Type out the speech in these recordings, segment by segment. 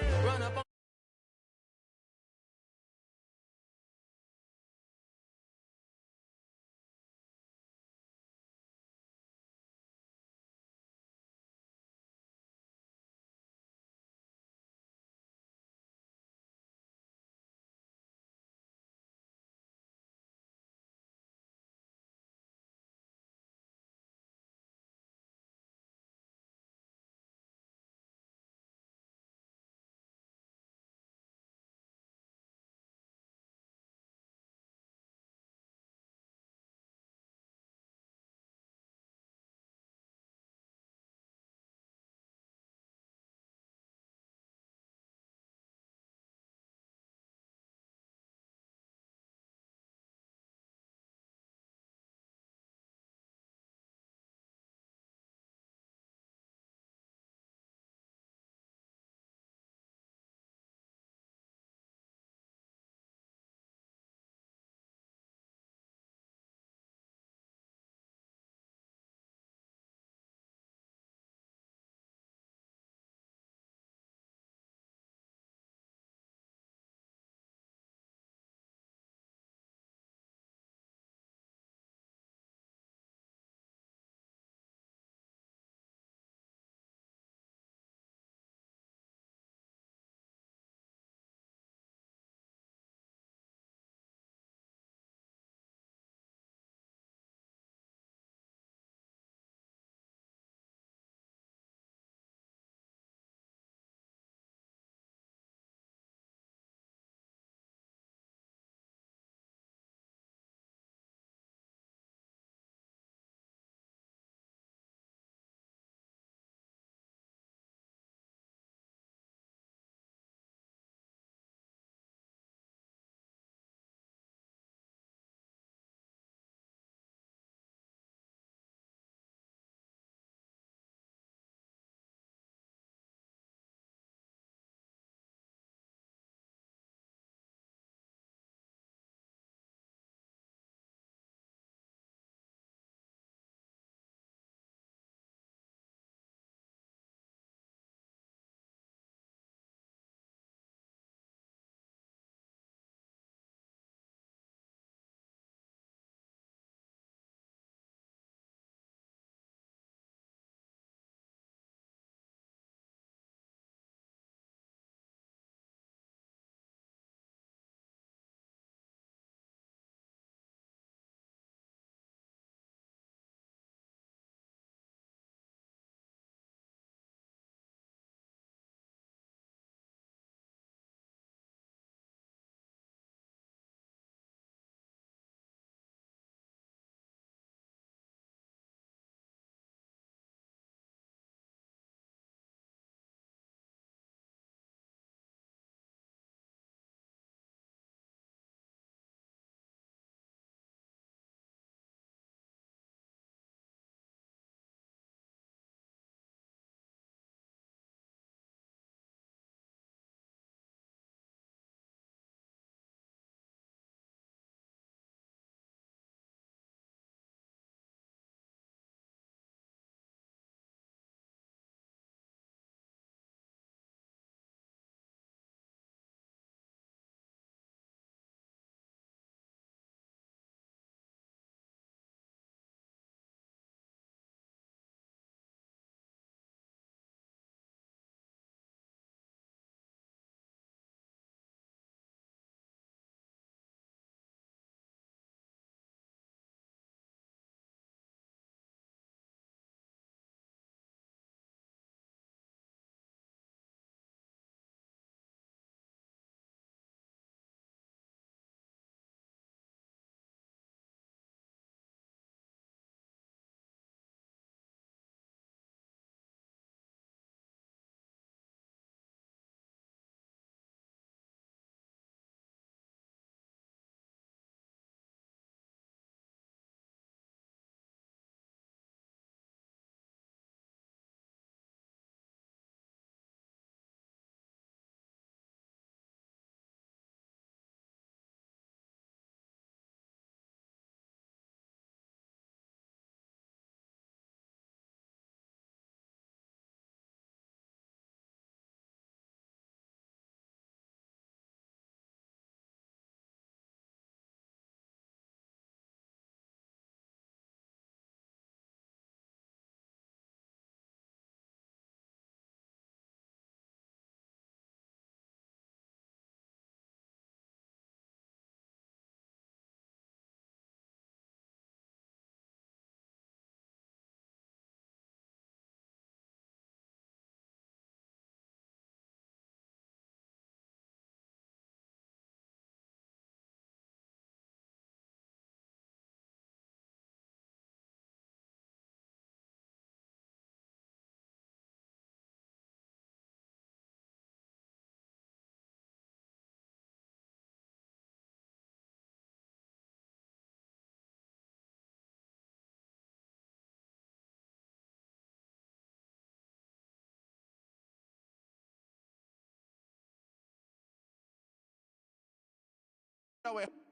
Run up on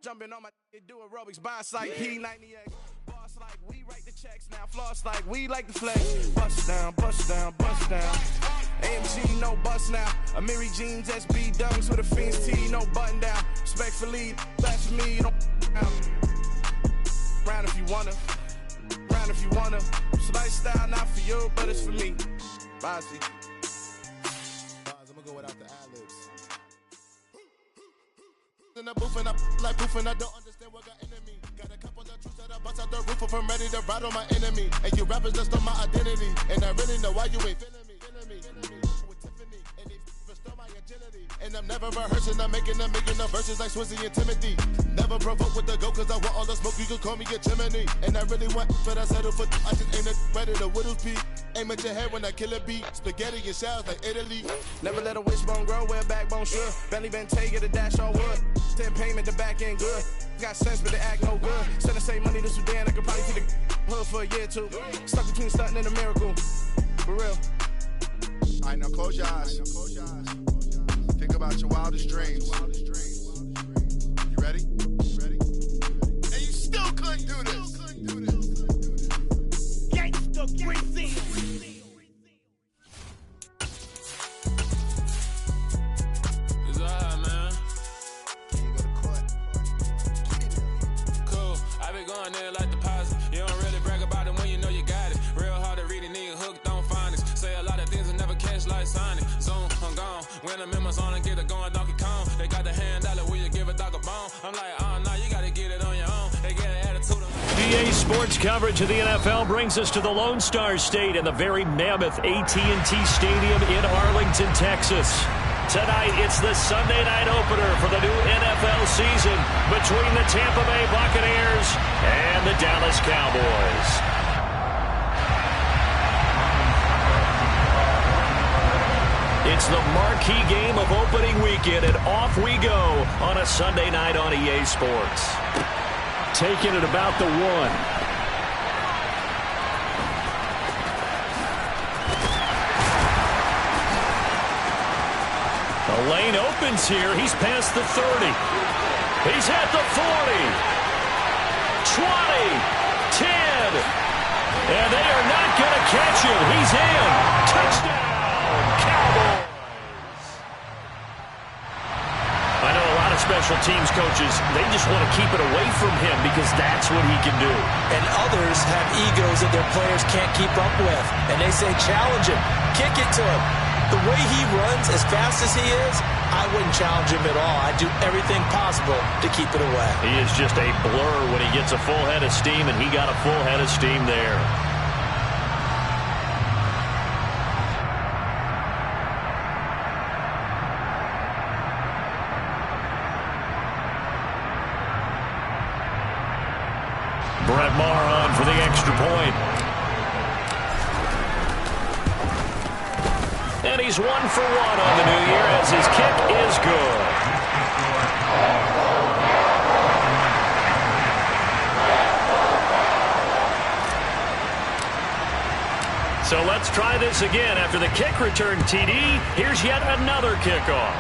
Jumping on my do aerobics by sight. P90X. Boss like we write the checks now. Floss like we like the flex. Bust down, bust down, bust down. AMG, no bust now. Amiri jeans, SB dunks with a Fiends T, no button down. Respectfully, that's for me. Don't round if you wanna. Round if you wanna. It's a lifestyle, not for you, but it's for me. Bossy. I'm gonna go without the ad-libs. In the booth and I like proof and I don't understand what got into me. Got a couple of truths that I bust out the roof if I'm ready to ride on my enemy. And you rappers just on my identity. And I really know why you ain't feeling me. With Tiffany and they restore my agility. And I'm never rehearsing, I'm making a million of verses like Swizzy and Timothy. Never provoke with the go cause I want all the smoke, you can call me a chimney. And I really want, but I settle for I just ain't ready to whittles peak. Aim at your head when I kill a beat. Spaghetti and shells like Italy. Never let a wishbone grow where a backbone should. Bentley Bentay get a dash on wood. 10 payment, the back end good. Got sense, but the act no good. Send the same money to Sudan, I could probably see the hood for a year or two. Stuck between stunting and a miracle. For real. Alright, now close your eyes. Think about your wildest dreams. You ready? And you still couldn't do this. Gangsta Brazil. It's alright, man. Cool. I be going there like deposit. You don't really brag about it when you know you got it. Real hard to read a nigga hook, don't find it. Say a lot of things and never catch like signing. Zone, I'm gone. When I'm in my zone and get it going, Donkey Kong. They got the hand dollar, will you give a dog a bone? I'm like, oh no, you gotta get it on your own. They get an attitude. EA Sports coverage of the NFL brings us to the Lone Star State and the very mammoth AT&T Stadium in Arlington, Texas. Tonight, it's the Sunday night opener for the new NFL season between the Tampa Bay Buccaneers and the Dallas Cowboys. It's the marquee game of opening weekend, and off we go on a Sunday night on EA Sports. Taking it about the 1. The lane opens here. He's past the 30. He's at the 40. 20. 10. And they are not going to catch him. He's in. Touchdown, Cowboys. I know a lot of special teams coaches, they just want to keep it away from him because that's what he can do. And others have egos that their players can't keep up with. And they say, challenge him. Kick it to him. The way he runs, as fast as he is, I wouldn't challenge him at all. I'd do everything possible to keep it away. He is just a blur when he gets a full head of steam, and he got a full head of steam there. Brett Maher on for the extra point. And he's 1 for 1 on the new year as his kick is good. So let's try this again. After the kick return TD, here's yet another kickoff.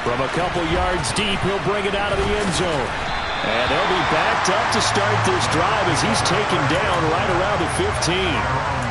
From a couple yards deep, he'll bring it out of the end zone. And they'll be backed up to start this drive as he's taken down right around the 15.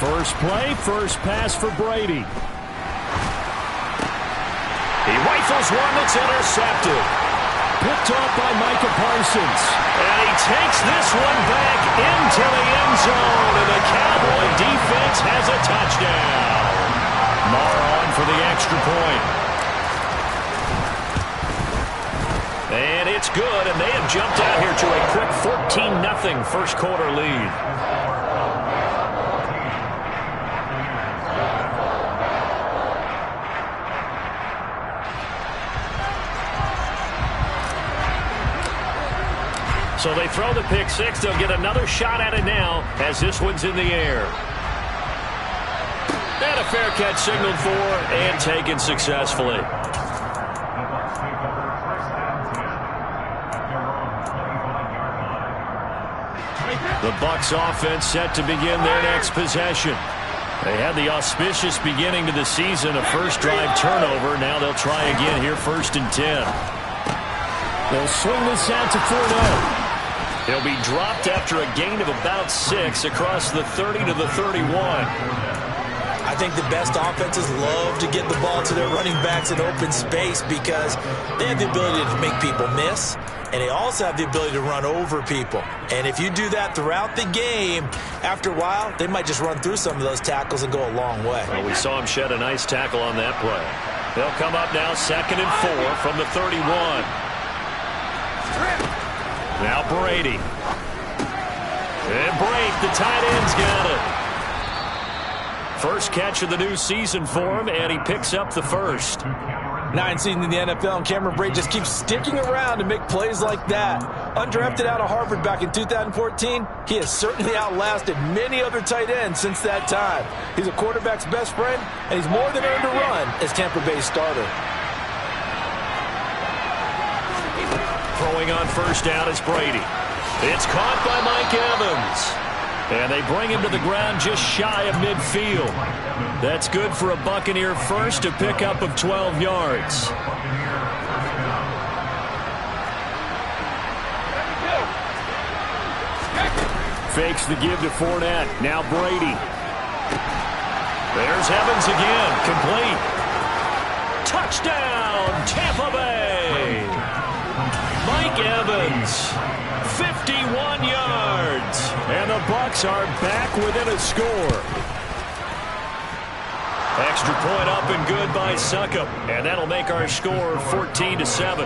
First play, first pass for Brady. He rifles one that's intercepted. Picked off by Micah Parsons. And he takes this one back into the end zone. And the Cowboy defense has a touchdown. Maher on for the extra point. And it's good, and they have jumped out here to a quick 14-0 first quarter lead. So they throw the pick six. They'll get another shot at it now as this one's in the air. And a fair catch signaled for and taken successfully. The Bucs offense set to begin their next possession. They had the auspicious beginning to the season, a first drive turnover. Now they'll try again here, 1st and 10. They'll swing this out to Fournette. He'll be dropped after a gain of about 6 across the 30 to the 31. I think the best offenses love to get the ball to their running backs in open space because they have the ability to make people miss, and they also have the ability to run over people. And if you do that throughout the game, after a while, they might just run through some of those tackles and go a long way. Well, we saw him shed a nice tackle on that play. They'll come up now 2nd and 4 from the 31. Now Brady. And Brake, the tight end's got it. First catch of the new season for him, and he picks up the first. 9 seasons in the NFL, and Cameron Brate just keeps sticking around to make plays like that. Undrafted out of Harvard back in 2014, he has certainly outlasted many other tight ends since that time. He's a quarterback's best friend, and he's more than earned a run as Tampa Bay's starter. Throwing on first down is Brady. It's caught by Mike Evans. And they bring him to the ground just shy of midfield. That's good for a Buccaneer first, to pick up of 12 yards. Fakes the give to Fournette. Now Brady. There's Evans again. Complete. Touchdown, Tampa Bay. Mike Evans. 51 yards. And the Bucs are back within a score. Extra point up and good by Succop. And that'll make our score 14-7.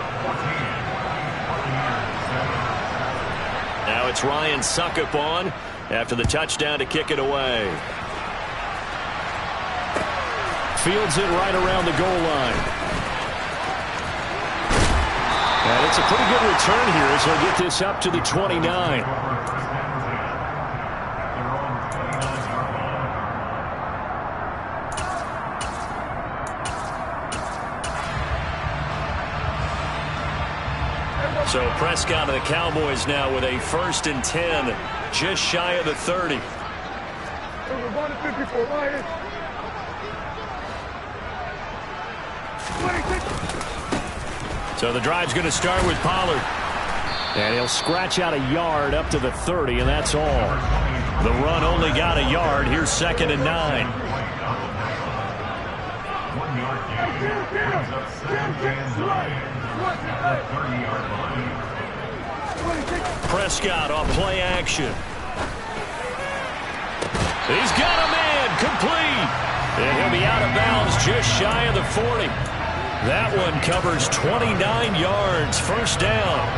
Now it's Ryan Succop on after the touchdown to kick it away. Fields it right around the goal line. And it's a pretty good return here as he'll get this up to the 29. So Prescott and the Cowboys now with a 1st and 10, just shy of the 30. So the drive's going to start with Pollard. And he'll scratch out a yard up to the 30, and that's all. The run only got a yard. Here's 2nd and 9. Prescott on play action. He's got a man, complete. And he'll be out of bounds just shy of the 40. That one covers 29 yards, 1st down.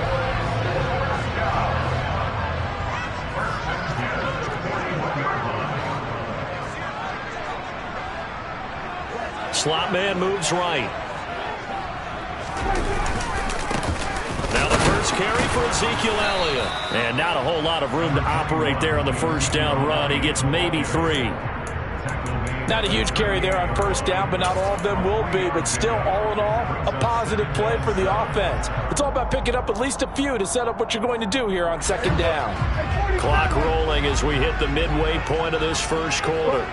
Slot man moves right. Now the first carry for Ezekiel Elliott. And not a whole lot of room to operate there on the 1st down run. He gets maybe 3. Not a huge carry there on 1st down, but not all of them will be. But still, all in all, a positive play for the offense. It's all about picking up at least a few to set up what you're going to do here on 2nd down. Clock rolling as we hit the midway point of this 1st quarter.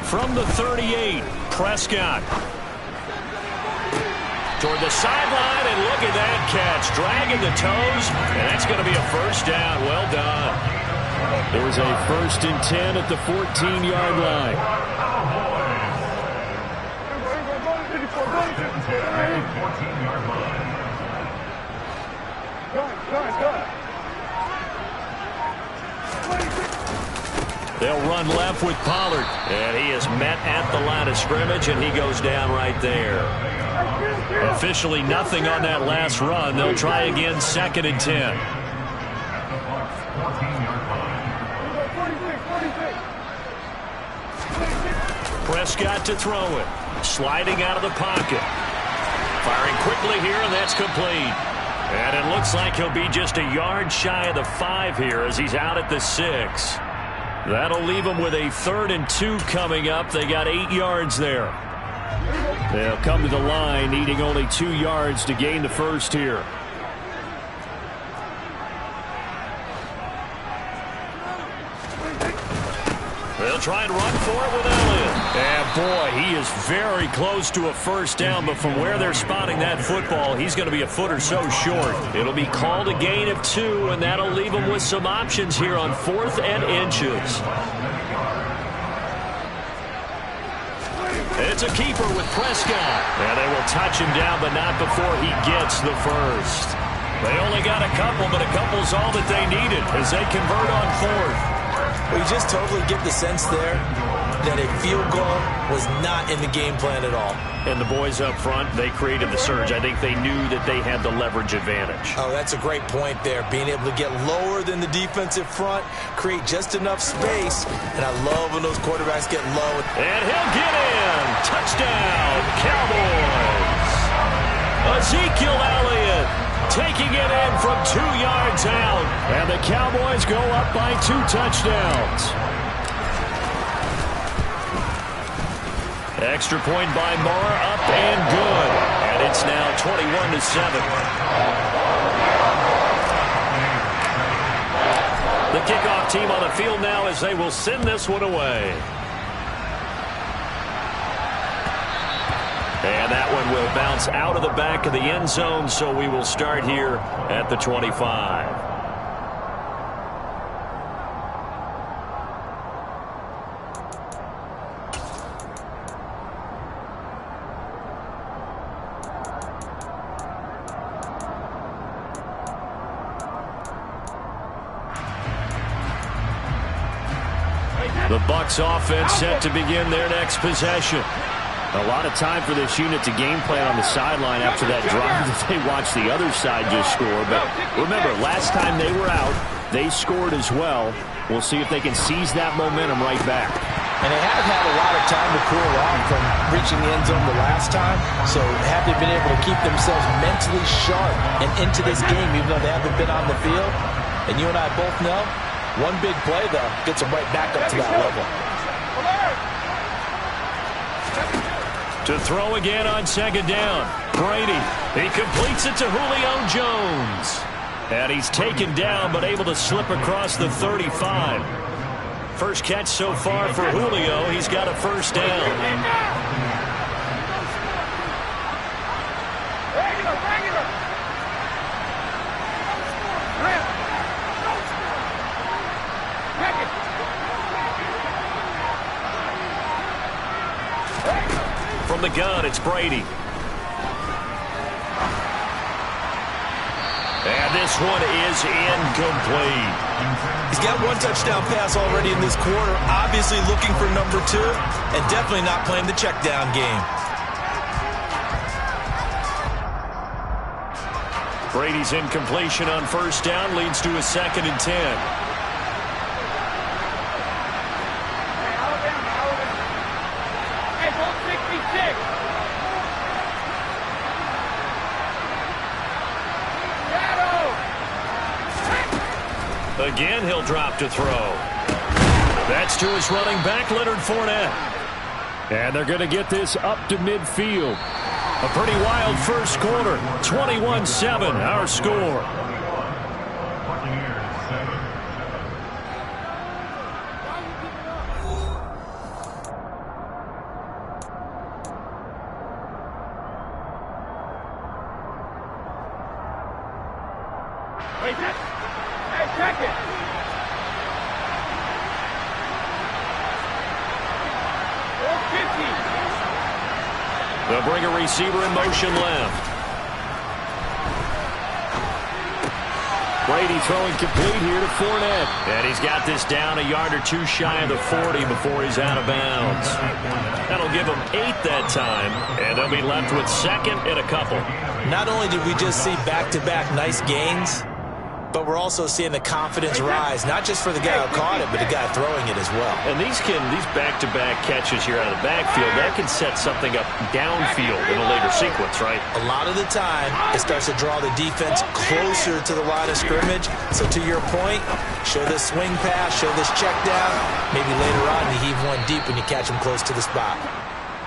From the 38, Prescott. Toward the sideline, and look at that catch. Dragging the toes, and that's going to be a 1st down. Well done. It was a 1st and 10 at the 14-yard line. They'll run left with Pollard, and he is met at the line of scrimmage, and he goes down right there. Officially nothing on that last run. They'll try again, 2nd and 10. Prescott to throw it. Sliding out of the pocket. Firing quickly here, and that's complete. And it looks like he'll be just a yard shy of the 5 here as he's out at the 6. That'll leave him with a 3rd and 2 coming up. They got 8 yards there. They'll come to the line needing only 2 yards to gain the first here. They'll try and run for it with Elliott. And boy, he is very close to a first down, but from where they're spotting that football, he's going to be a foot or so short. It'll be called a gain of 2, and that'll leave him with some options here on 4th and inches. It's a keeper with Prescott. And they will touch him down, but not before he gets the first. They only got a couple, but a couple's all that they needed as they convert on 4th. Well, you just totally get the sense there that a field goal was not in the game plan at all. And the boys up front, they created the surge. I think they knew that they had the leverage advantage. Oh, that's a great point there. Being able to get lower than the defensive front, create just enough space. And I love when those quarterbacks get low. And he'll get in. Touchdown, Cowboys. Ezekiel Elliott taking it in from 2 yards out. And the Cowboys go up by 2 touchdowns. Extra point by Moore, up and good. And it's now 21-7. The kickoff team on the field now as they will send this one away. And that one will bounce out of the back of the end zone, so we will start here at the 25. The Bucs offense set to begin their next possession. A lot of time for this unit to game plan on the sideline after that drive that they watched the other side just score. But remember, last time they were out, they scored as well. We'll see if they can seize that momentum right back. And they haven't had a lot of time to cool off from reaching the end zone the last time. So have they been able to keep themselves mentally sharp and into this game even though they haven't been on the field? And you and I both know, one big play, though, gets them right back up to that level. To throw again on 2nd down. Brady, he completes it to Julio Jones. And he's taken down but able to slip across the 35. First catch so far for Julio. He's got a first down. From the gun, it's Brady. And this one is incomplete. He's got 1 touchdown pass already in this quarter. Obviously looking for number 2 and definitely not playing the check down game. Brady's incompletion on first down leads to a 2nd and 10. Again, he'll drop to throw. That's to his running back, Leonard Fournette. And they're going to get this up to midfield. A pretty wild first quarter. 21-7, our score. They'll bring a receiver in motion left. Brady throwing complete here to Fournette. And he's got this down a yard or 2 shy of the 40 before he's out of bounds. That'll give him 8 that time. And they'll be left with 2nd and a couple. Not only did we just see back-to-back nice gains, but we're also seeing the confidence rise, not just for the guy who caught it, but the guy throwing it as well. And these back-to-back catches here out of the backfield, that can set something up downfield in a later sequence, right? A lot of the time, it starts to draw the defense closer to the line of scrimmage. So to your point, show this swing pass, show this check down. Maybe later on you heave one deep when you catch him close to the spot.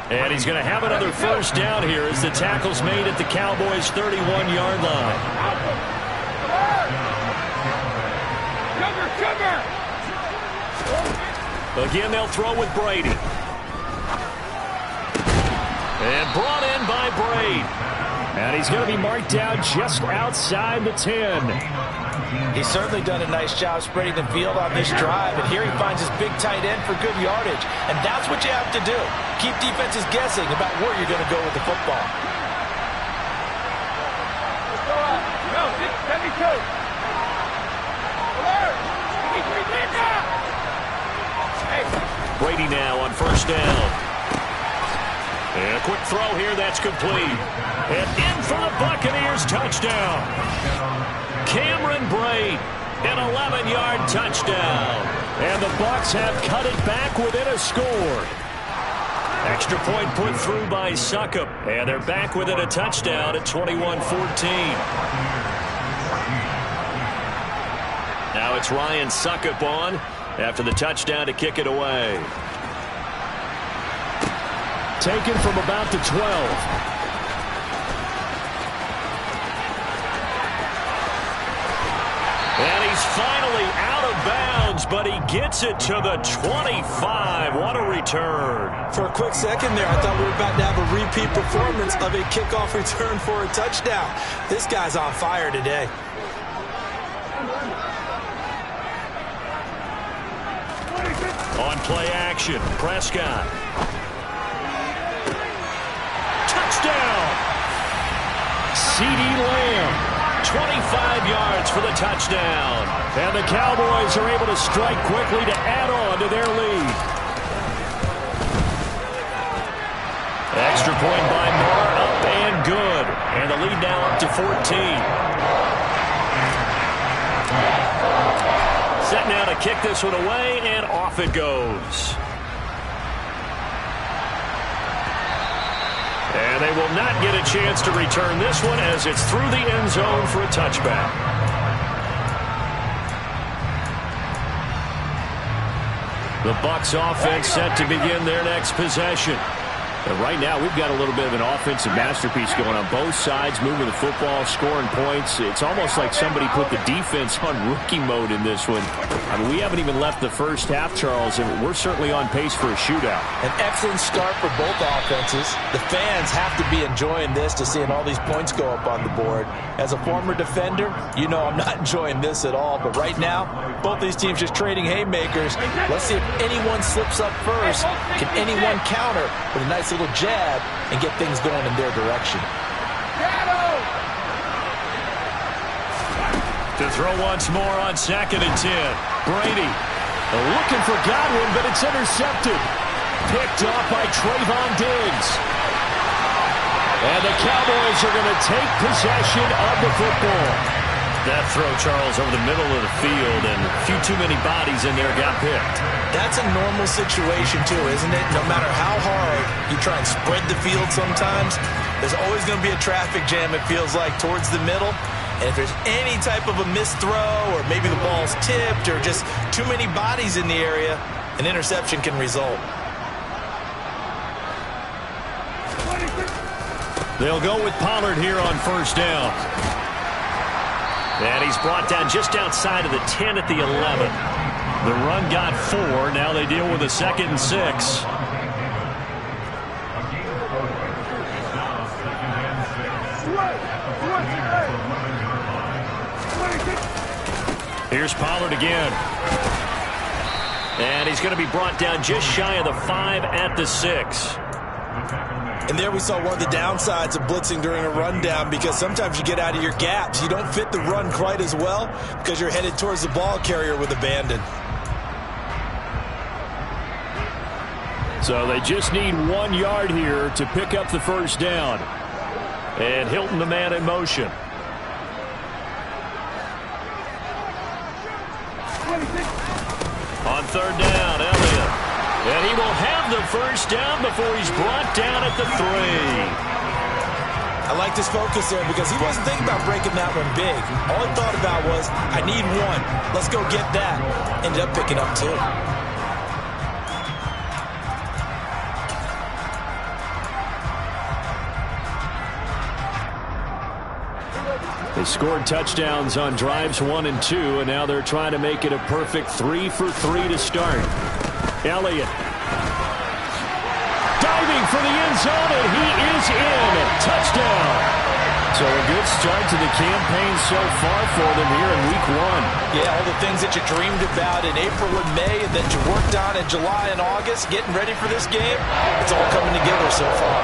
And he's going to have another first down here as the tackle's made at the Cowboys' 31-yard line. Again, they'll throw with Brady. And brought in by Brady. And he's going to be marked down just outside the 10. He's certainly done a nice job spreading the field on this drive, and here he finds his big tight end for good yardage. And that's what you have to do. Keep defenses guessing about where you're going to go with the football. Brady now on first down. And a quick throw here, that's complete. And in for the Buccaneers, touchdown. Cameron Brate, an 11-yard touchdown. And the Bucs have cut it back within a score. Extra point put through by Succop. And they're back within a touchdown at 21-14. Now it's Ryan Succop on after the touchdown to kick it away. Taken from about the 12. And he's finally out of bounds, but he gets it to the 25. What a return. For a quick second there, I thought we were about to have a repeat performance of a kickoff return for a touchdown. This guy's on fire today. On play action, Prescott. Touchdown! CeeDee Lamb, 25 yards for the touchdown. And the Cowboys are able to strike quickly to add on to their lead. Extra point by Moore, up and good. And the lead now up to 14. Set now to kick this one away, and off it goes. And they will not get a chance to return this one as it's through the end zone for a touchback. The Bucs offense set to begin their next possession. And right now, we've got a little bit of an offensive masterpiece going on both sides, moving the football, scoring points. It's almost like somebody put the defense on rookie mode in this one. I mean, we haven't even left the first half, Charles, and we're certainly on pace for a shootout. An excellent start for both offenses. The fans have to be enjoying this to seeing all these points go up on the board. As a former defender, you know I'm not enjoying this at all. But right now, both these teams just trading haymakers. Let's see if anyone slips up first. Can anyone counter with a nice little jab and get things going in their direction? To throw once more on 2nd and 10. Brady looking for Godwin, but it's intercepted. Picked off by Trayvon Diggs. And the Cowboys are going to take possession of the football. That throw, Charles, over the middle of the field, and a few too many bodies in there got picked. That's a normal situation, too, isn't it? No matter how hard you try and spread the field sometimes, there's always going to be a traffic jam, it feels like, towards the middle. And if there's any type of a missed throw, or maybe the ball's tipped, or just too many bodies in the area, an interception can result. They'll go with Pollard here on first down. And he's brought down just outside of the 10 at the 11. The run got 4. Now they deal with a 2nd and 6. Here's Pollard again. And he's going to be brought down just shy of the 5 at the 6. And there we saw one of the downsides of blitzing during a rundown, because sometimes you get out of your gaps. You don't fit the run quite as well because you're headed towards the ball carrier with abandon. So they just need 1 yard here to pick up the first down. And Hilton, the man in motion. third down. Elliott. And he will have the first down before he's brought down at the 3. I like this focus there because he wasn't thinking about breaking that one big. All he thought about was, I need one. Let's go get that. Ended up picking up 2. They scored touchdowns on drives 1 and 2, and now they're trying to make it a perfect 3 for 3 to start. Elliott. Diving for the end zone, and he is in. Touchdown. So a good start to the campaign so far for them here in week 1. Yeah, all the things that you dreamed about in April and May and that you worked on in July and August, getting ready for this game, it's all coming together so far.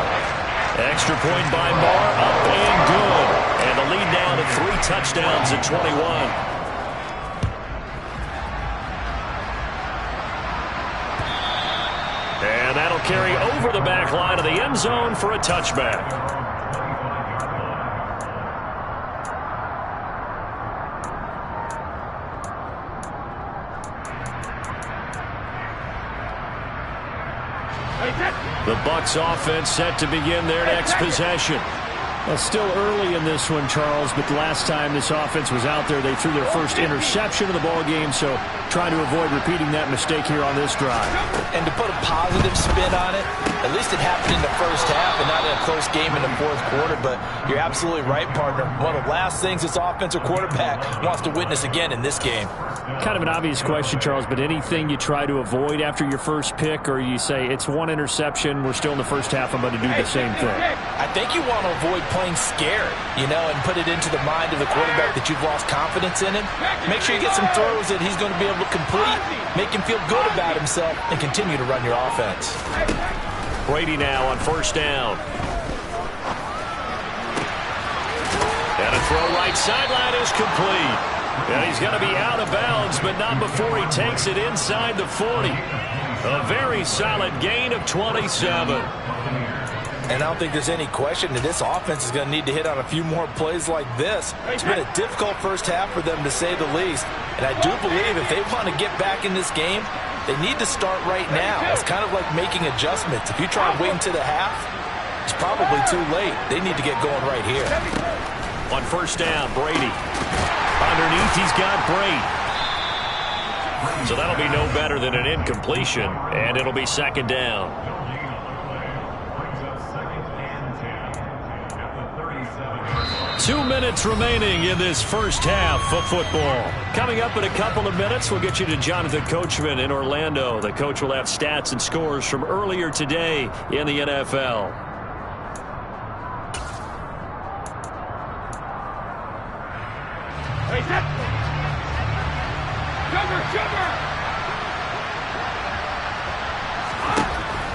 Extra point by Marr, up and good. And the lead down to 3 touchdowns at 21. And that'll carry over the back line of the end zone for a touchback. The Bucs offense set to begin their next possession. Well, still early in this one, Charles, but the last time this offense was out there, they threw their first interception of the ball game, so trying to avoid repeating that mistake here on this drive. And to put a positive spin on it, at least it happened in the first half and not in a close game in the fourth quarter, but you're absolutely right, partner. One of the last things this offensive quarterback wants to witness again in this game. Kind of an obvious question, Charles, but anything you try to avoid after your first pick, or you say it's 1 interception, we're still in the first half, I'm going to do the same thing? I think you want to avoid playing scared, and put it into the mind of the quarterback that you've lost confidence in him. Make sure you get some throws that he's going to be able to complete, make him feel good about himself, and continue to run your offense. Brady now on first down. And a throw right sideline is complete. And he's going to be out of bounds, but not before he takes it inside the 40. A very solid gain of 27. And I don't think there's any question that this offense is going to need to hit on a few more plays like this. It's been a difficult first half for them, to say the least. And I do believe if they want to get back in this game, they need to start right now. It's kind of like making adjustments. If you try and wait until the half, it's probably too late. They need to get going right here. On first down, Brady. Underneath, he's got Brady. So that'll be no better than an incompletion, and it'll be second down. Two minutes remaining in this first half of football. Coming up in a couple of minutes, we'll get you to Jonathan Coachman in Orlando. The coach will have stats and scores from earlier today in the NFL.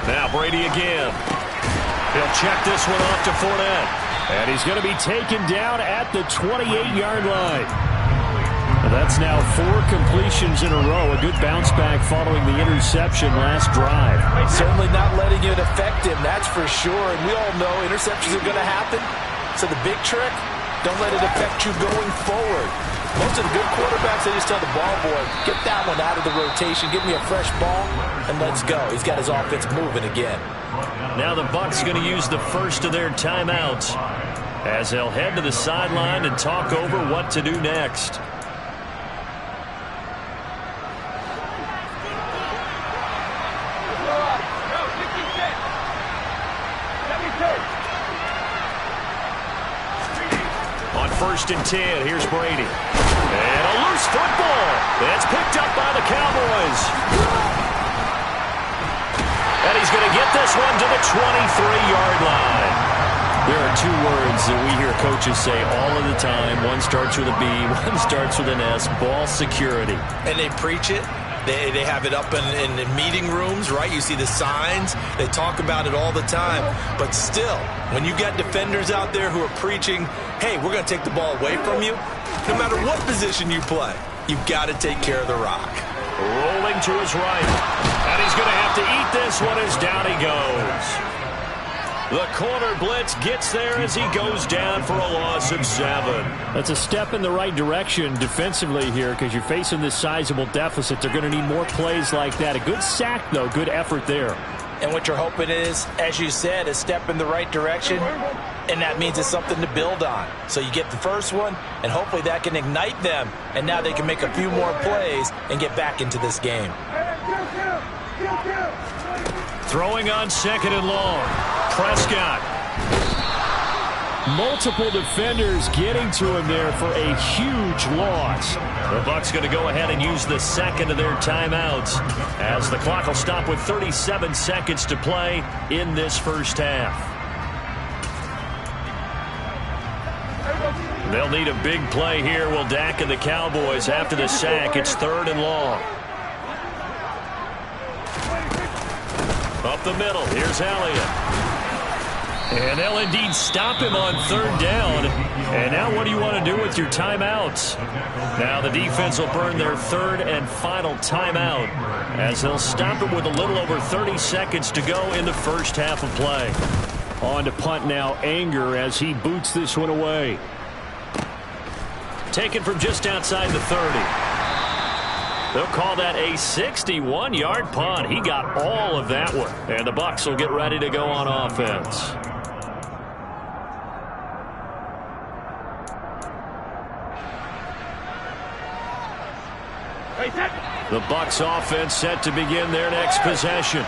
Now Brady again. He'll check this one off to Fournette. And he's going to be taken down at the 28-yard line. That's now 4 completions in a row. A good bounce back following the interception last drive. Certainly not letting it affect him, that's for sure. And we all know interceptions are going to happen. So the big trick, don't let it affect you going forward. Most of the good quarterbacks, they just tell the ball boy, get that one out of the rotation, give me a fresh ball, and let's go. He's got his offense moving again. Now the Bucs going to use the first of their timeouts as they'll head to the sideline and talk over what to do next. On first and 10, here's Brady. And a loose football. It's picked up by the Cowboys. And he's going to get this one to the 23-yard line. There are 2 words that we hear coaches say all of the time. One starts with a B, one starts with an S, ball security. And they preach it. They have it up in meeting rooms, right? You see the signs. They talk about it all the time. But still, when you got defenders out there who are preaching, hey, we're going to take the ball away from you, no matter what position you play, you've got to take care of the rock. Rolling to his right. And he's going to have to eat this one as down he goes. The corner blitz gets there as he goes down for a loss of 7. That's a step in the right direction defensively here because you're facing this sizable deficit. They're going to need more plays like that. A good sack, though. Good effort there. And what you're hoping is, as you said, a step in the right direction, and that means it's something to build on. So you get the first one, and hopefully that can ignite them, and now they can make a few more plays and get back into this game. Throwing on 2nd and long. Prescott. Multiple defenders getting to him there for a huge loss. The Bucs going to go ahead and use the second of their timeouts as the clock will stop with 37 seconds to play in this first half. They'll need a big play here, will Dak and the Cowboys. After the sack, it's 3rd and long. Up the middle, here's Elliott. And they'll indeed stop him on 3rd down. And now what do you want to do with your timeouts? Now the defense will burn their 3rd and final timeout as they'll stop him with a little over 30 seconds to go in the first half of play. On to punt now, Anger, as he boots this one away. Taken from just outside the 30. They'll call that a 61-yard punt. He got all of that one. And the Bucs will get ready to go on offense. The Bucs offense set to begin their next possession.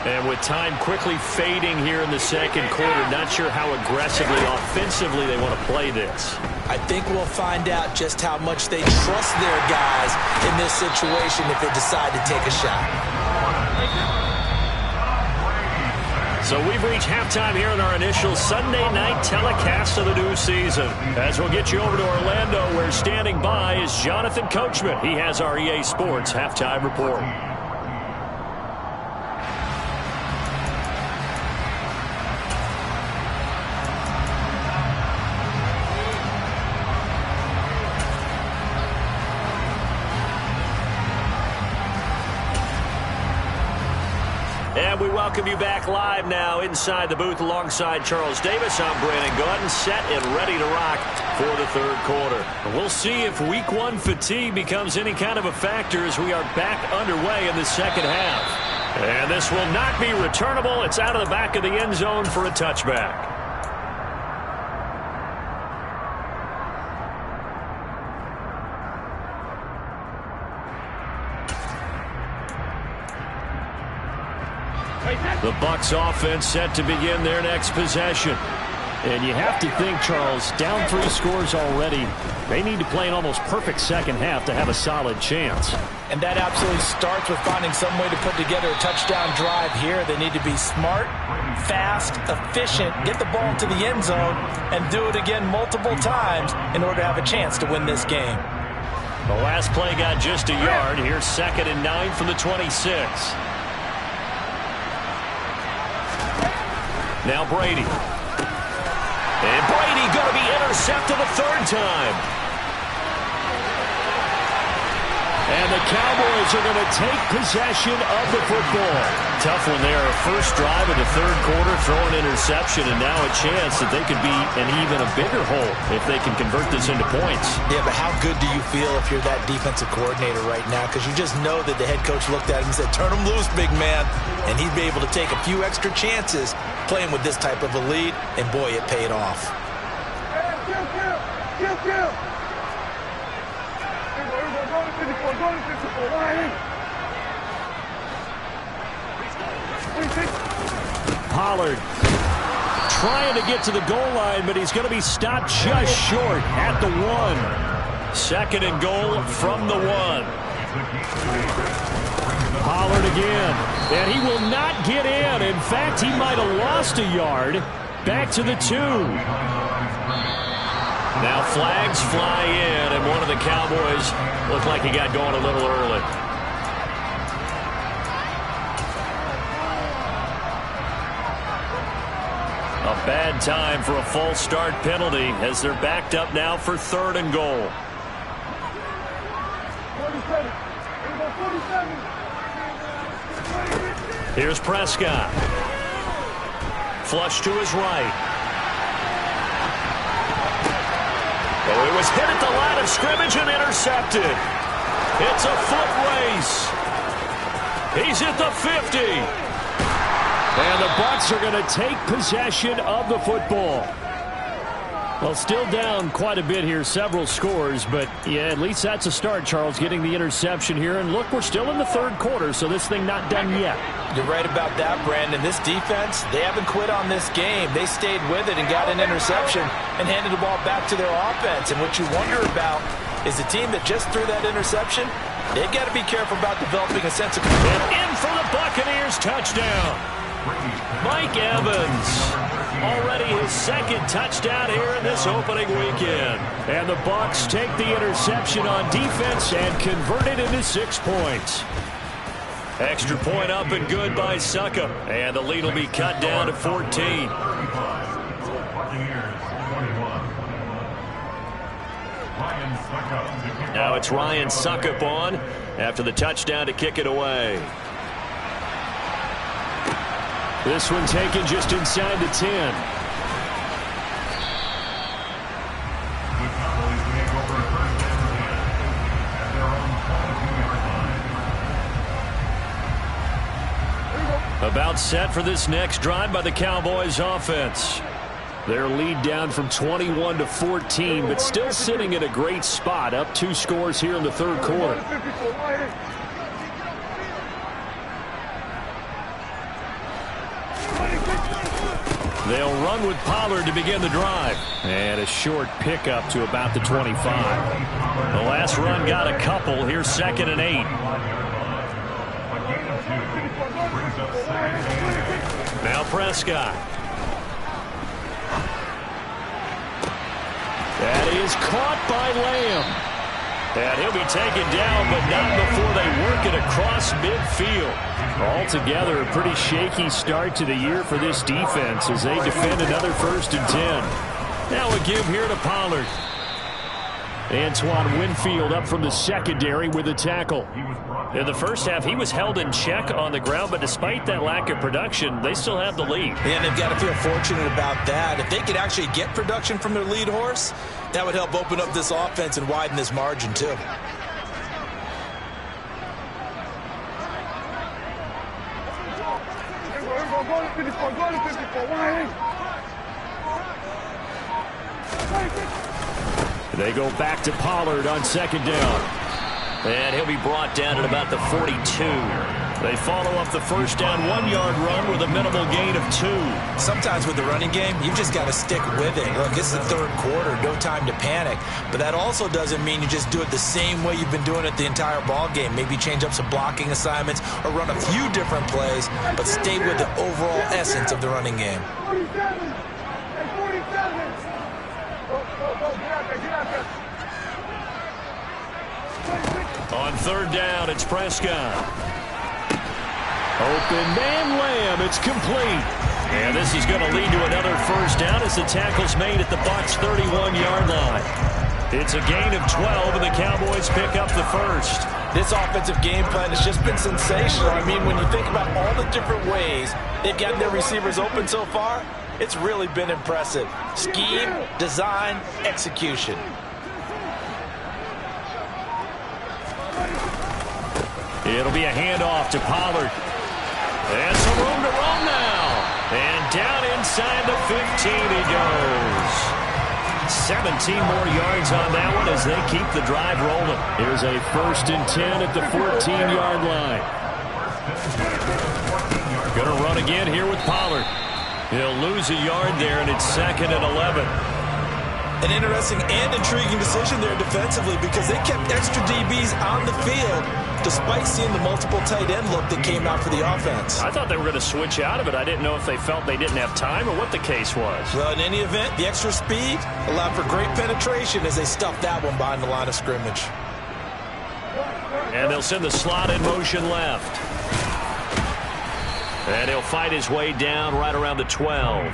And with time quickly fading here in the second quarter, not sure how aggressively, offensively they want to play this. I think we'll find out just how much they trust their guys in this situation if they decide to take a shot. So we've reached halftime here in our initial Sunday night telecast of the new season. As we'll get you over to Orlando, where standing by is Jonathan Coachman. He has our EA Sports halftime report. And we welcome you back live now inside the booth alongside Charles Davis. I'm Brandon Gordon, set and ready to rock for the 3rd quarter. We'll see if Week 1 fatigue becomes any kind of a factor as we are back underway in the second half. And this will not be returnable. It's out of the back of the end zone for a touchback. The Bucs offense set to begin their next possession. And you have to think, Charles, down 3 scores already. They need to play an almost perfect second half to have a solid chance. And that absolutely starts with finding some way to put together a touchdown drive here. They need to be smart, fast, efficient, get the ball to the end zone, and do it again multiple times in order to have a chance to win this game. The last play got just a yard. Here's 2nd and 9 from the 26. Now Brady. And Brady going to be intercepted a 3rd time. And the Cowboys are going to take possession of the football. Tough one there. First drive of the 3rd quarter, throw an interception, and now a chance that they could be in even a bigger hole if they can convert this into points. Yeah, but how good do you feel if you're that defensive coordinator right now? Because you just know that the head coach looked at him and said, turn him loose, big man. And he'd be able to take a few extra chances playing with this type of a lead, and boy, it paid off. Pollard trying to get to the goal line, but he's going to be stopped just short at the 1. 2nd and goal from the 1. Pollard again, and he will not get in. In fact, he might have lost a yard. Back to the 2. Now flags fly in, and one of the Cowboys looked like he got going a little early. A bad time for a false start penalty as they're backed up now for 3rd and goal. Here's Prescott. Flush to his right. Oh, it was hit at the line of scrimmage and intercepted. It's a foot race. He's at the 50. And the Bucs are going to take possession of the football. Well, still down quite a bit here, several scores, but yeah, at least that's a start, Charles, getting the interception here. And look, we're still in the third quarter, so this thing not done yet. You're right about that, Brandon. This defense, they haven't quit on this game. They stayed with it and got an interception and handed the ball back to their offense. And what you wonder about is the team that just threw that interception, they've got to be careful about developing a sense of control. And in for the Buccaneers touchdown. Mike Evans, already his second touchdown here in this opening weekend. And the Bucs take the interception on defense and convert it into 6 points. Extra point up and good by Succop. And the lead will be cut down to 14. Now it's Ryan Succop on after the touchdown to kick it away. This one taken just inside the 10. About set for this next drive by the Cowboys offense. Their lead down from 21 to 14, but still sitting in a great spot, up 2 scores here in the third quarter. They'll run with Pollard to begin the drive. And a short pickup to about the 25. The last run got a couple. Here's 2nd and 8. Now Prescott. That is caught by Lamb. And he'll be taken down, but not before they work it across midfield. Altogether, a pretty shaky start to the year for this defense as they defend another 1st and 10. Now a give here to Pollard. Antoine Winfield up from the secondary with a tackle. In the first half, he was held in check on the ground, but despite that lack of production, they still have the lead. And they've got to feel fortunate about that. If they could actually get production from their lead horse, that would help open up this offense and widen this margin, too. They go back to Pollard on 2nd down. And he'll be brought down at about the 42. They follow up the 1st down 1-yard run with a minimal gain of 2. Sometimes with the running game, you've just got to stick with it. Look, it's the third quarter, no time to panic. But that also doesn't mean you just do it the same way you've been doing it the entire ball game. Maybe change up some blocking assignments or run a few different plays, but stay with the overall essence of the running game. On 3rd down, it's Prescott. Open man Lamb, it's complete. And this is going to lead to another 1st down as the tackle's made at the Bucs' 31-yard line. It's a gain of 12, and the Cowboys pick up the 1st. This offensive game plan has just been sensational. I mean, when you think about all the different ways they've gotten their receivers open so far, it's really been impressive. Scheme, design, execution. It'll be a handoff to Pollard. And some room to roam now. And down inside the 15 he goes. 17 more yards on that one as they keep the drive rolling. Here's a 1st and 10 at the 14-yard line. Going to run again here with Pollard. He'll lose a yard there, and it's 2nd and 11. An interesting and intriguing decision there defensively because they kept extra DBs on the field despite seeing the multiple tight end look that came out for the offense. I thought they were going to switch out of it. I didn't know if they felt they didn't have time or what the case was. Well, in any event, the extra speed allowed for great penetration as they stuffed that one behind the line of scrimmage. And they'll send the slot in motion left. And he'll fight his way down right around the 12.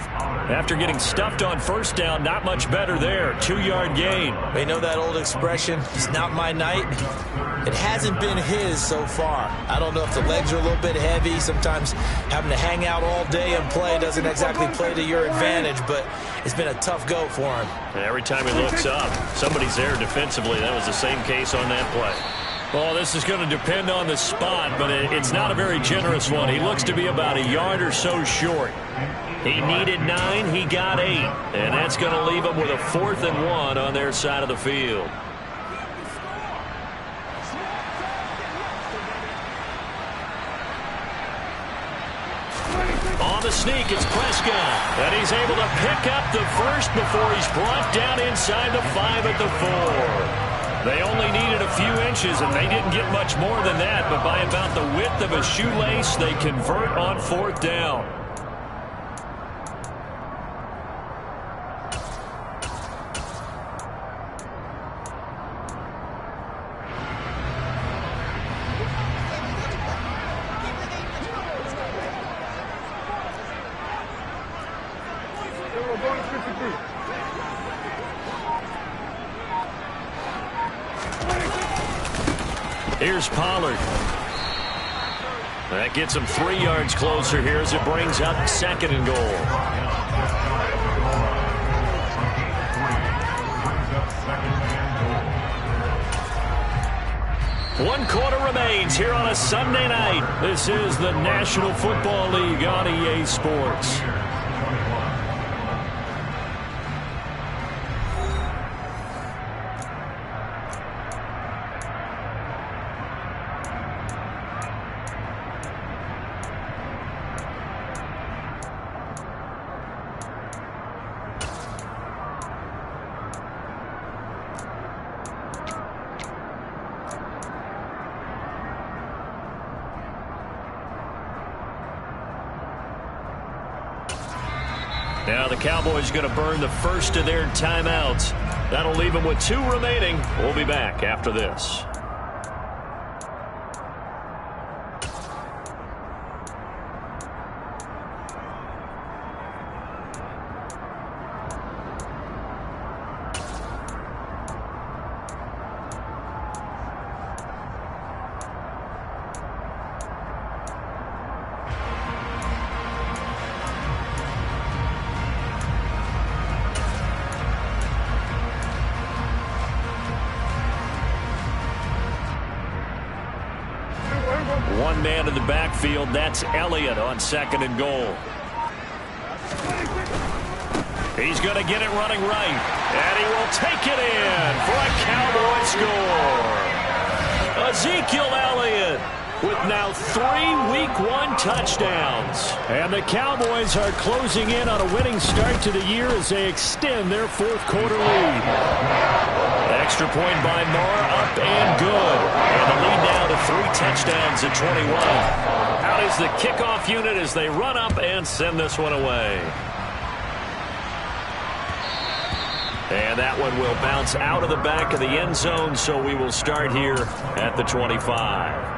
After getting stuffed on first down, not much better there. 2-yard gain. They know that old expression, it's not my night. It hasn't been his so far. I don't know if the legs are a little bit heavy. Sometimes having to hang out all day and play doesn't exactly play to your advantage, but it's been a tough go for him. And every time he looks up, somebody's there defensively. That was the same case on that play. Well, this is going to depend on the spot, but it's not a very generous one. He looks to be about a yard or so short. He needed 9, he got 8, and that's going to leave him with a 4th and 1 on their side of the field. On the sneak, it's Prescott, and he's able to pick up the first before he's brought down inside the 5 at the 4. They only needed a few inches, and they didn't get much more than that, but by about the width of a shoelace, they convert on 4th down. Here's Pollard. That gets him 3 yards closer here as it brings up 2nd and goal. One quarter remains here on a Sunday night. This is the National Football League on EA Sports. Now the Cowboys are going to burn the first of their timeouts. That'll leave them with 2 remaining. We'll be back after this. One man in the backfield, that's Elliott on 2nd and goal. He's going to get it running right, and he will take it in for a Cowboy score. Ezekiel Elliott with now 3 Week 1 touchdowns. And the Cowboys are closing in on a winning start to the year as they extend their 4th quarter lead. Extra point by Marr, up and good. And the lead now to 3 touchdowns at 21. Out is the kickoff unit as they run up and send this one away. And that one will bounce out of the back of the end zone, so we will start here at the 25.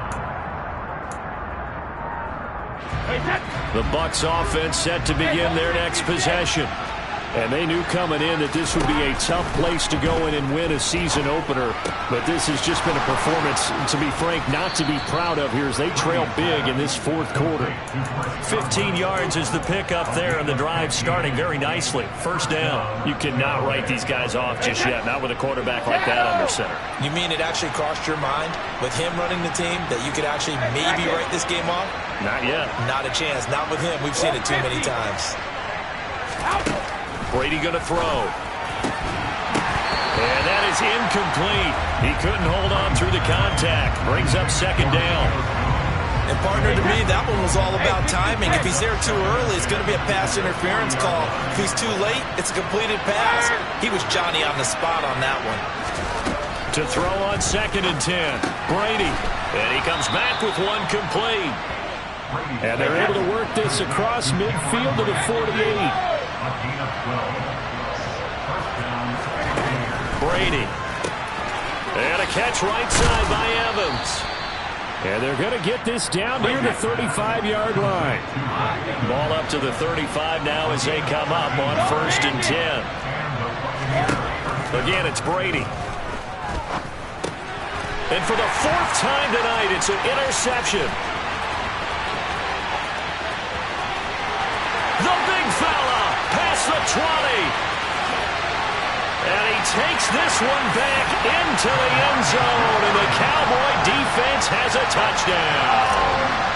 The Bucs offense set to begin their next possession. And they knew coming in that this would be a tough place to go in and win a season opener. But this has just been a performance, to be frank, not to be proud of here as they trail big in this 4th quarter. 15 yards is the pickup there, and the drive starting very nicely. First down. You cannot write these guys off just yet, not with a quarterback like that under center. You mean it actually crossed your mind with him running the team that you could actually maybe write this game off? Not yet. Not a chance. Not with him. We've seen it too many times. Brady going to throw. And that is incomplete. He couldn't hold on through the contact. Brings up 2nd down. And partner, to me, that one was all about timing. If he's there too early, it's going to be a pass interference call. If he's too late, it's a completed pass. He was Johnny on the spot on that one. To throw on 2nd and 10. Brady. And he comes back with one complete. And they're able to work this across midfield to the 48. Brady. And a catch right side by Evans. And they're going to get this down near the 35-yard line. Ball up to the 35 now as they come up on 1st and 10. Again, it's Brady. And for the 4th time tonight, it's an interception. The big fella past the 20. And he takes this one back into the end zone, and the Cowboy defense has a touchdown.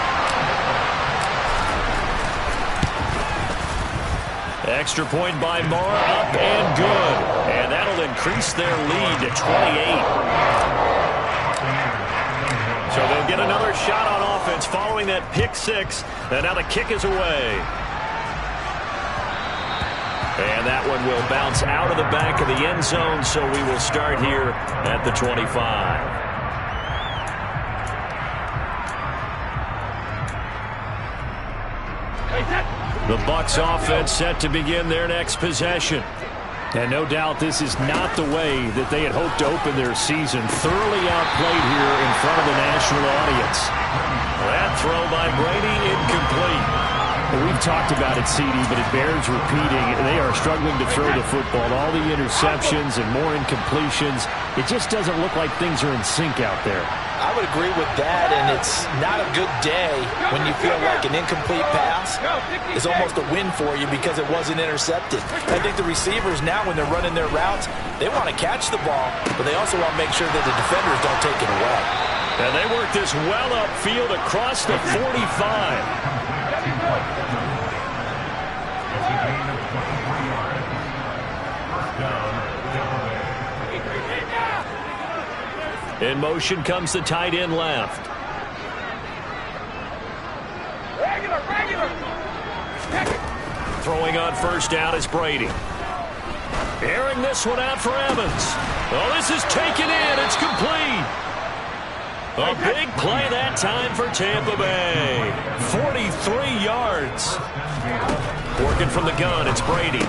Extra point by Moore, up and good. And that'll increase their lead to 28. So they'll get another shot on offense following that pick 6, and now the kick is away. And that one will bounce out of the back of the end zone, so we will start here at the 25. The Bucs offense set to begin their next possession. And no doubt this is not the way that they had hoped to open their season. Thoroughly outplayed here in front of the national audience. That throw by Brady incomplete. We've talked about it, CD, but it bears repeating. They are struggling to throw the football. All the interceptions and more incompletions. It just doesn't look like things are in sync out there. I would agree with that, and it's not a good day when you feel like an incomplete pass is almost a win for you because it wasn't intercepted. I think the receivers now, when they're running their routes, they want to catch the ball, but they also want to make sure that the defenders don't take it away. And they work this well upfield across the 45. In motion comes the tight end left. Throwing on 1st down is Brady. Airing this one out for Evans. Oh, this is taken in. It's complete. A big play that time for Tampa Bay. 43 yards. Working from the gun, it's Brady.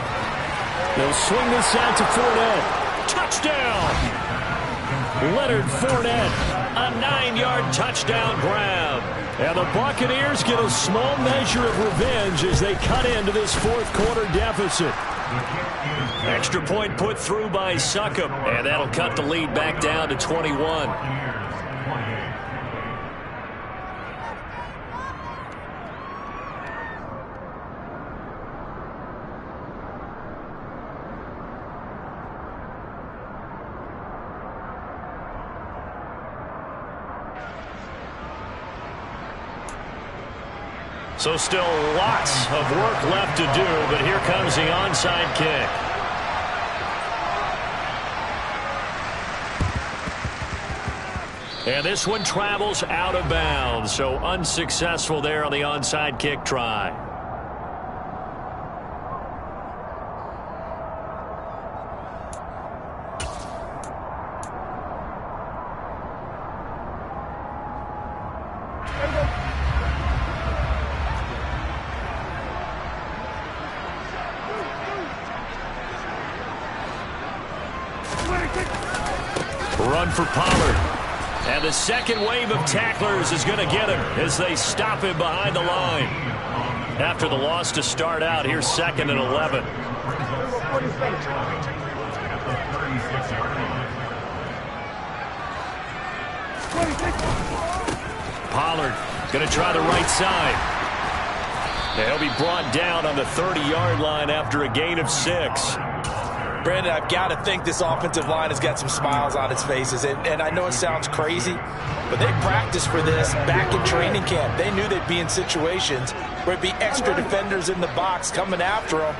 They'll swing this out to Fournette. Touchdown! Leonard Fournette, a 9-yard touchdown grab. And the Buccaneers get a small measure of revenge as they cut into this 4th quarter deficit. Extra point put through by Succop, and that'll cut the lead back down to 21. So still lots of work left to do, but here comes the onside kick. And this one travels out of bounds, so unsuccessful there on the onside kick try. Run for Pollard. And the second wave of tacklers is going to get him as they stop him behind the line. After the loss to start out, here's 2nd and 11. Pollard going to try the right side. And he'll be brought down on the 30-yard line after a gain of 6. Brandon, I've got to think this offensive line has got some smiles on its faces. And I know it sounds crazy, but they practiced for this back in training camp. They knew they'd be in situations where it'd be extra defenders in the box coming after them,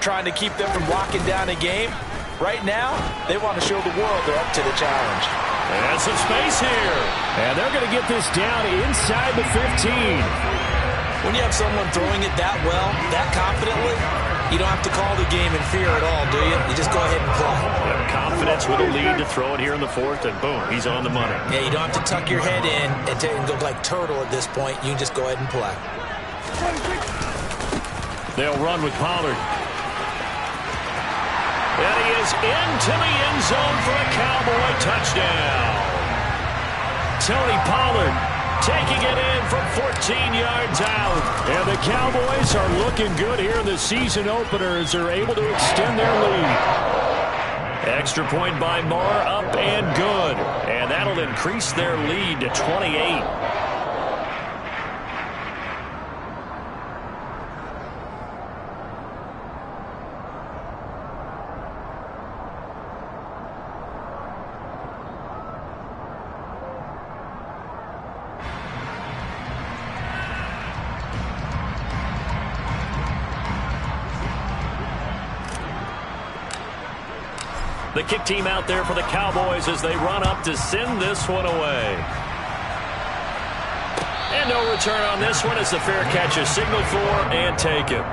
trying to keep them from locking down a game. Right now, they want to show the world they're up to the challenge. And some space here. And they're going to get this down inside the 15. When you have someone throwing it that well, that confidently, you don't have to call the game in fear at all, do you? You just go ahead and play. Confidence with a lead to throw it here in the 4th, and boom, he's on the money. Yeah, you don't have to tuck your head in and go like turtle at this point. You can just go ahead and play. They'll run with Pollard. And he is into the end zone for a Cowboy touchdown. Tony Pollard taking it in from 14 yards out. And the Cowboys are looking good here in the season opener as they're able to extend their lead. Extra point by Marr, up and good. And that'll increase their lead to 28. The kick team out there for the Cowboys as they run up to send this one away. And no return on this one as the fair catch is signaled for and taken.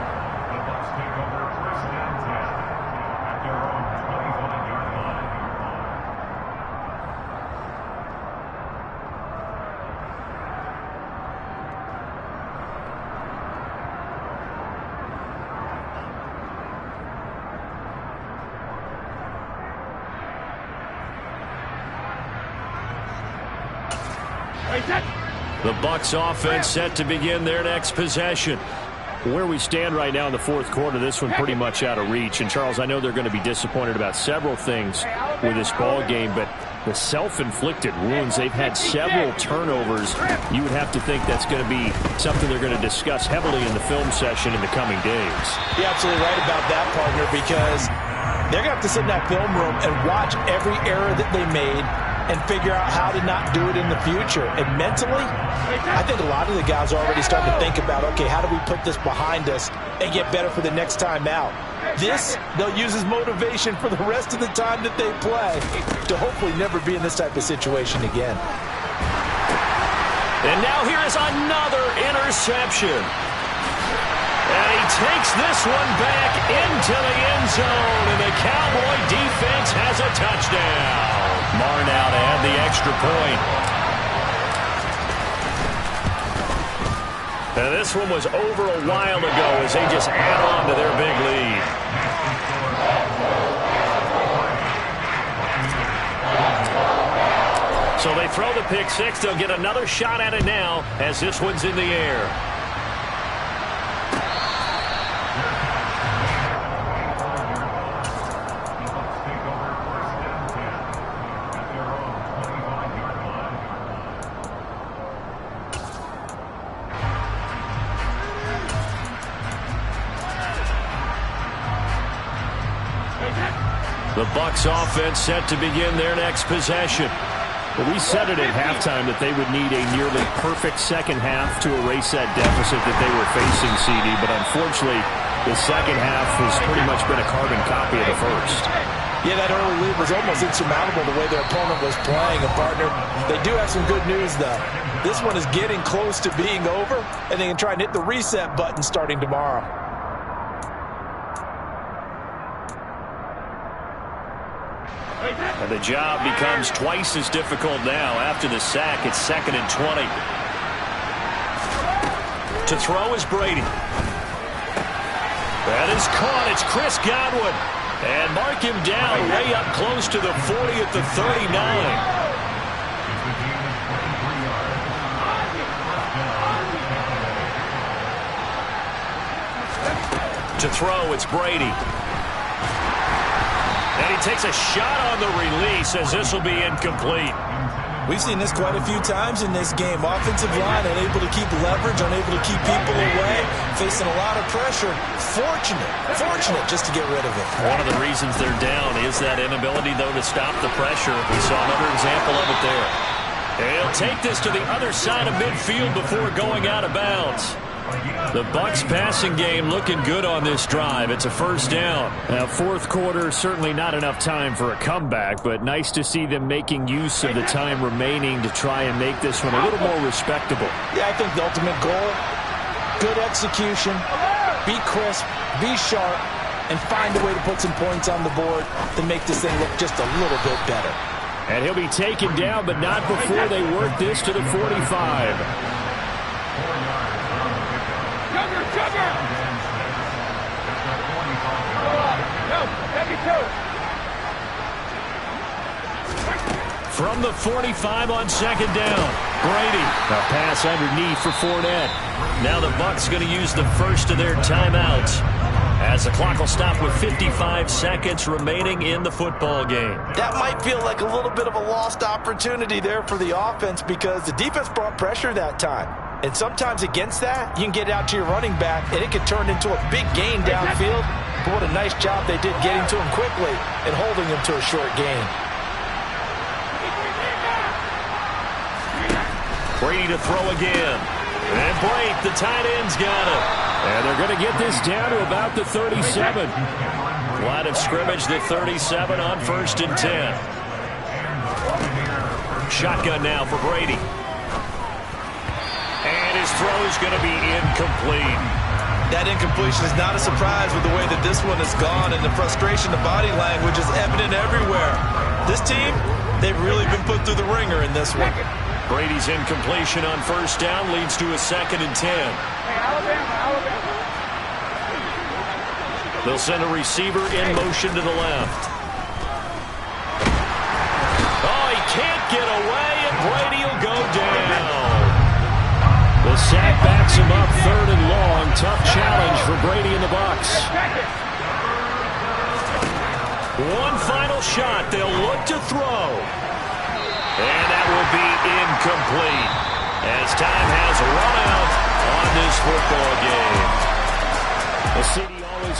The Bucs offense set to begin their next possession. Where we stand right now in the fourth quarter, this one pretty much out of reach. And, Charles, I know they're going to be disappointed about several things with this ball game, but the self-inflicted wounds, they've had several turnovers. You would have to think that's going to be something they're going to discuss heavily in the film session in the coming days. You're absolutely right about that, partner, because they're going to have to sit in that film room and watch every error that they made and figure out how to not do it in the future. And mentally, I think a lot of the guys are already starting to think about, okay, how do we put this behind us and get better for the next time out? This, they'll use as motivation for the rest of the time that they play to hopefully never be in this type of situation again. And now here is another interception. And he takes this one back into the end zone, and the Cowboy defense has a touchdown. Marr now to add the extra point. And this one was over a while ago as they just add on to their big lead. So they throw the pick six. They'll get another shot at it now as this one's in the air. The Bucs offense set to begin their next possession. Well, we said it at halftime that they would need a nearly perfect second half to erase that deficit that they were facing, CD. But unfortunately, the second half has pretty much been a carbon copy of the first. Yeah, that early lead was almost insurmountable the way their opponent was playing. A partner, they do have some good news, though. This one is getting close to being over, and they can try and hit the reset button starting tomorrow. And the job becomes twice as difficult now. After the sack, it's 2nd and 20. To throw is Brady. That is caught. It's Chris Godwin. And mark him down way up close to the 40 at the 39. To throw, it's Brady. And he takes a shot on the release as this will be incomplete. We've seen this quite a few times in this game. Offensive line unable to keep leverage, unable to keep people away, facing a lot of pressure. Fortunate just to get rid of it. One of the reasons they're down is that inability, though, to stop the pressure. We saw another example of it there. He'll take this to the other side of midfield before going out of bounds. The Bucs passing game looking good on this drive. It's a first down. Now, fourth quarter, certainly not enough time for a comeback, but nice to see them making use of the time remaining to try and make this one a little more respectable. Yeah, I think the ultimate goal, good execution, be crisp, be sharp, and find a way to put some points on the board to make this thing look just a little bit better. And he'll be taken down, but not before they work this to the 45. From the 45 on second down. Brady, a pass underneath for Fournette. Now the Bucs going to use the first of their timeouts as the clock will stop with 55 seconds remaining in the football game. That might feel like a little bit of a lost opportunity there for the offense because the defense brought pressure that time. And sometimes against that, you can get out to your running back, and it could turn into a big gain downfield. But what a nice job they did getting to him quickly and holding him to a short gain. Brady to throw again. And Blake, the tight end's got it. And they're going to get this down to about the 37. Line of scrimmage, the 37 on 1st and 10. Shotgun now for Brady. And his throw's going to be incomplete. That incompletion is not a surprise with the way that this one has gone, and the frustration, the body language is evident everywhere. This team, they've really been put through the ringer in this one. Brady's incompletion on 1st down leads to a 2nd and 10. They'll send a receiver in motion to the left. Oh, he can't get away, and Brady will go down. The sack backs him up 3rd and long. Tough challenge for Brady and the Bucs. One final shot. They'll look to throw. And that will be incomplete as time has run out on this football game. The city always